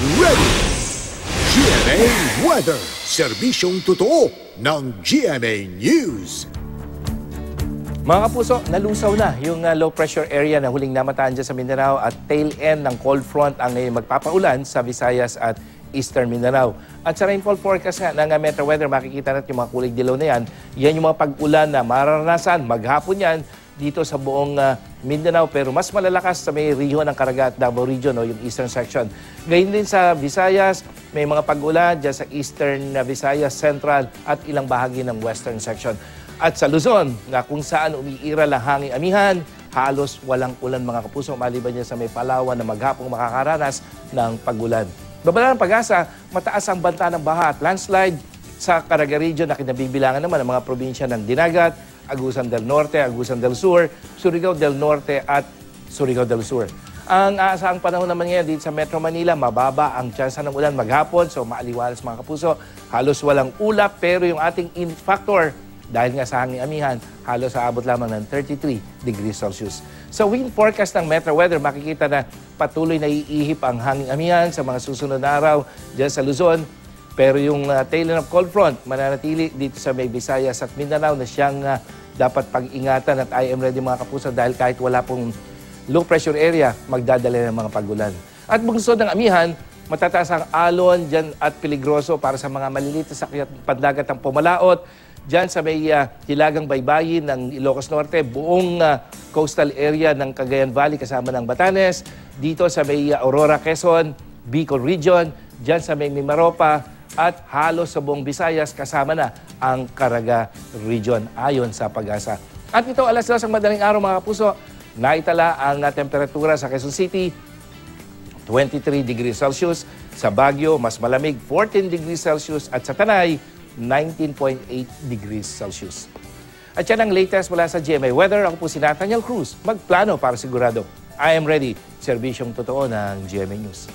ready! GMA Weather, serbisyong totoo ng GMA News. Mga kapuso, nalusaw na yung low pressure area na huling namataan dyan sa Mindanao at tail end ng cold front ang magpapaulan sa Visayas at Eastern Mindanao. At sa rainfall forecast nga ng Metro Weather, makikita natin yung mga kulay dilaw na yan. Yan yung mga pag-ulan na mararanasan maghapon yan dito sa buong Mindanao, pero mas malalakas sa may rehiyon ng Caraga at Davao Region o yung eastern section. Gayun din sa Visayas, may mga pag-ulan dyan sa eastern Visayas, central at ilang bahagi ng western section. At sa Luzon, na kung saan umiiral ang hanging amihan, halos walang ulan mga kapuso, maliban niya sa may Palawan na maghapong makakaranas ng pag-ulan. Babala ng Pag-asa, mataas ang banta ng baha at landslide sa Caraga Region na kinabibilangan naman ng mga probinsya ng Dinagat, Agusan del Norte, Agusan del Sur, Surigao del Norte at Surigao del Sur. Ang aasahang panahon naman ngayon dito sa Metro Manila, mababa ang tsansa ng ulan maghapon, so maaliwalas mga kapuso. Halos walang ulap, pero yung ating init factor, dahil nga sa hanging amihan, halos aabot lamang ng 33 degrees Celsius. Sa wind forecast ng Metro Weather, makikita na patuloy na iihip ang hanging amihan sa mga susunod na araw dyan sa Luzon. Pero yung tail end of cold front, mananatili dito sa may Visayas at Mindanao na siyang dapat pag-ingatan at I am ready mga kapuso dahil kahit wala pong low pressure area, magdadala ng mga pag-ulan. At bungsod ng amihan, matataas ang alon dyan at peligroso para sa mga maliliit na sakit pandagat ng Pumalaot. Diyan sa may hilagang baybayin ng Ilocos Norte, buong coastal area ng Cagayan Valley kasama ng Batanes, dito sa may Aurora, Quezon, Bicol Region, diyan sa may Mimaropa, at halos sa buong Visayas kasama na ang Caraga Region ayon sa Pag-asa. At ito alas 2 ng madaling araw mga kapuso, naitala ang temperatura sa Quezon City, 23 degrees Celsius, sa Baguio mas malamig 14 degrees Celsius at sa Tanay 19.8 degrees Celsius. At yan ang latest mula sa GMA Weather. Ako po si Nathaniel Cruz. Magplano para sigurado. I am ready. Serbisyong totoo ng GMA News.